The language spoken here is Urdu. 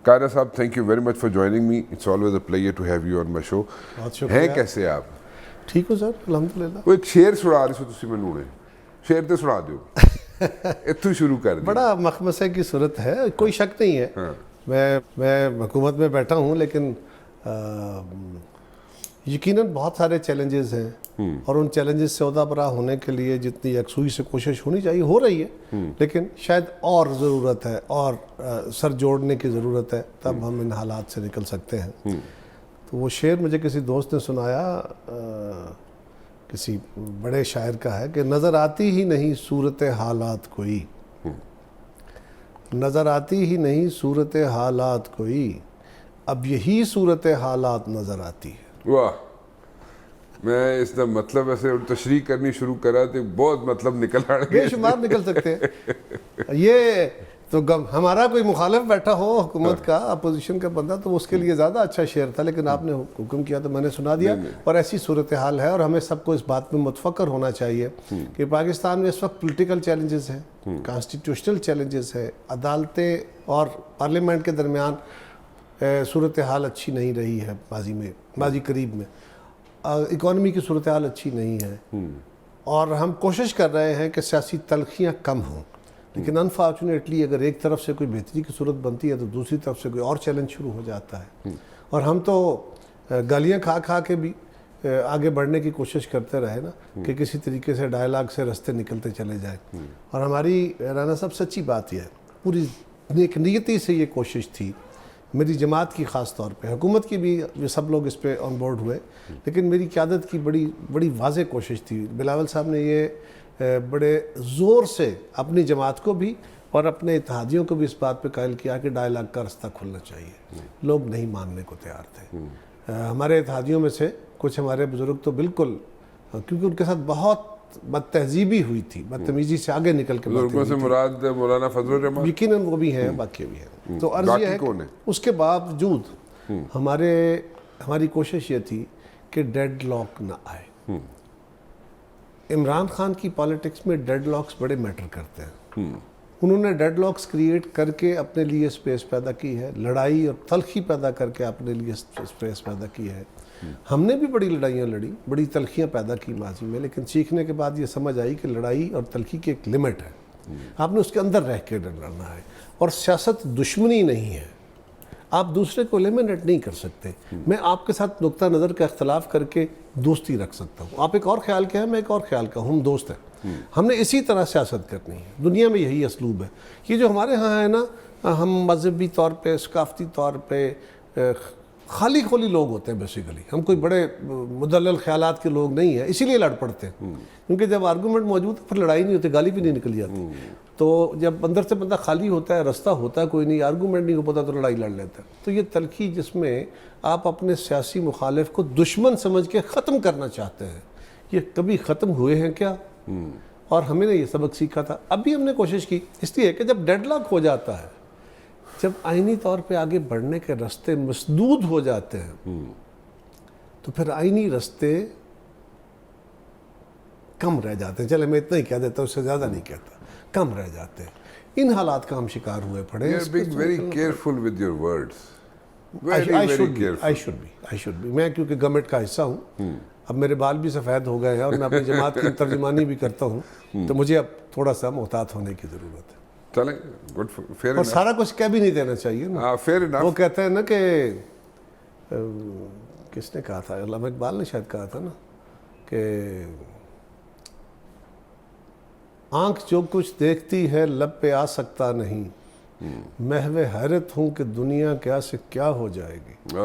قائدہ صاحب, thank you very much for joining me. It's always a pleasure to have you on my show. بہت شکریہ. ہیں کیسے آپ؟ ٹھیک ہو سر, الحمدللہ. وہ ایک شعر سنا رہے تھے مینوں نے, شعر تے سنا دیو. اتوں شروع کر دیں. بڑا مخمصے کی صورت ہے, کوئی شک نہیں ہے. میں حکومت میں بیٹھا ہوں, لیکن یقیناً بہت سارے چیلنجز ہیں, اور ان چیلنجز سے عہدہ برا ہونے کے لیے جتنی یکسوئی سے کوشش ہونی چاہیے ہو رہی ہے, لیکن شاید اور ضرورت ہے, اور سر جوڑنے کی ضرورت ہے, تب ہم ان حالات سے نکل سکتے ہیں. تو وہ شعر مجھے کسی دوست نے سنایا, کسی بڑے شاعر کا ہے کہ نظر آتی ہی نہیں صورت حالات کوئی, نظر آتی ہی نہیں صورت حالات کوئی, اب یہی صورت حالات نظر آتی ہے. واہ, میں اس کا مطلب ایسے تشریح کرنی شروع کرا تو بہت مطلب نکل آ گئے, بے شمار نکل سکتے ہیں. یہ تو ہمارا کوئی مخالف بیٹھا ہو حکومت کا, اپوزیشن کا بندہ, تو اس کے لیے زیادہ اچھا شعر تھا, لیکن آپ نے حکم کیا تو میں نے سنا دیا. اور ایسی صورتحال ہے, اور ہمیں سب کو اس بات میں متفکر ہونا چاہیے کہ پاکستان میں اس وقت پولیٹیکل چیلنجز ہیں, کانسٹیٹیوشنل چیلنجز ہے, عدالتیں اور پارلیمنٹ کے درمیان صورتحال اچھی نہیں رہی ہے ماضی قریب میں, اکانومی کی صورتحال اچھی نہیں ہے, اور ہم کوشش کر رہے ہیں کہ سیاسی تلخیاں کم ہوں, لیکن انفارچونیٹلی اگر ایک طرف سے کوئی بہتری کی صورت بنتی ہے تو دوسری طرف سے کوئی اور چیلنج شروع ہو جاتا ہے. اور ہم تو گالیاں کھا کھا کے بھی آگے بڑھنے کی کوشش کرتے رہے نا, کہ کسی طریقے سے ڈائلاگ سے رستے نکلتے چلے جائیں. اور ہماری رانا صاحب سچی بات یہ ہے, پوری نیک نیتی سے یہ کوشش تھی, میری جماعت کی خاص طور پہ, حکومت کی بھی سب لوگ اس پہ آن بورڈ ہوئے, لیکن میری قیادت کی بڑی واضح کوشش تھی. بلاول صاحب نے یہ بڑے زور سے اپنی جماعت کو بھی اور اپنے اتحادیوں کو بھی اس بات پہ قائل کیا کہ ڈائلاگ کا رستہ کھلنا چاہیے. لوگ نہیں ماننے کو تیار تھے. ہمارے اتحادیوں میں سے کچھ ہمارے بزرگ تو بالکل, کیونکہ ان کے ساتھ بہت بد تہذیبی ہوئی تھی, بدتمیزی سے آگے نکل کے بزرگوں سے مراد مولانا فضل الرحمان, یقیناً وہ بھی ہیں, باقی بھی ہیں. تو عرض یہ ہے کہ اس کے باوجود ہماری کوشش یہ تھی کہ ڈیڈ لاک نہ آئے. عمران خان کی پالیٹکس میں ڈیڈ لاکس بڑے میٹر کرتے ہیں. انہوں نے ڈیڈ لاکس کریٹ کر کے اپنے لیے اسپیس پیدا کی ہے, لڑائی اور تلخی پیدا کر کے اپنے لیے اسپیس پیدا کی ہے. ہم نے بھی بڑی لڑائیاں لڑی, بڑی تلخیاں پیدا کی ماضی میں, لیکن سیکھنے کے بعد یہ سمجھ آئی کہ لڑائی اور تلخی کی ایک لمٹ ہے, آپ نے اس کے اندر رہ کے لڑنا ہے. اور سیاست دشمنی نہیں ہے, آپ دوسرے کو ایلیمنیٹ نہیں کر سکتے. میں آپ کے ساتھ نقطہ نظر کا اختلاف کر کے دوستی رکھ سکتا ہوں, آپ ایک اور خیال کے ہیں, میں ایک اور خیال کا ہوں, ہم دوست ہیں. ہم نے اسی طرح سیاست کرنی ہے. دنیا میں یہی اسلوب ہے. یہ جو ہمارے ہاں ہے نا, ہم مذہبی طور پہ, ثقافتی طور پہ خالی کھولی لوگ ہوتے ہیں بیسیکلی. ہم کوئی بڑے مدلل خیالات کے لوگ نہیں ہیں, اسی لیے لڑ پڑتے ہیں, کیونکہ جب آرگومنٹ موجود ہے پھر لڑائی نہیں ہوتی, گالی بھی نہیں نکل جاتی. تو جب اندر سے بندہ خالی ہوتا ہے, رستہ ہوتا ہے کوئی نہیں, آرگومنٹ نہیں ہو پاتا, تو لڑائی لڑ لیتا ہے. تو یہ تلخی جس میں آپ اپنے سیاسی مخالف کو دشمن سمجھ کے ختم کرنا چاہتے ہیں, یہ کبھی ختم ہوئے ہیں کیا؟ اور ہمیں نے یہ سبق سیکھا تھا. اب بھی ہم نے کوشش کی, اس لیے کہ جب ڈیڈ لاک ہو جاتا ہے, جب آئینی طور پہ آگے بڑھنے کے رستے مسدود ہو جاتے ہیں, تو پھر آئینی رستے کم رہ جاتے ہیں. چلے میں اتنا ہی کہہ دیتا ہوں, اس سے زیادہ نہیں کہتا, کم رہ جاتے ہیں. ان حالات کا ہم شکار ہوئے پڑے. very careful with your words. I should be. میں کیونکہ گورنمنٹ کا حصہ ہوں, اب میرے بال بھی سفید ہو گئے ہیں, اور میں اپنی جماعت کی ترجمانی بھی کرتا ہوں, تو مجھے اب تھوڑا سا محتاط ہونے کی ضرورت ہے. چلیں, گڈ, فیئر اور سارا کچھ کہہ بھی نہیں دینا چاہیے نا. Fair enough. وہ کہتے ہیں نا کہ کس نے کہا تھا, علامہ اقبال نے شاید کہا تھا نا, کہ آنکھ جو کچھ دیکھتی ہے لب پہ آ سکتا نہیں, محو حیرت ہوں کہ دنیا کیا سے کیا ہو جائے گی.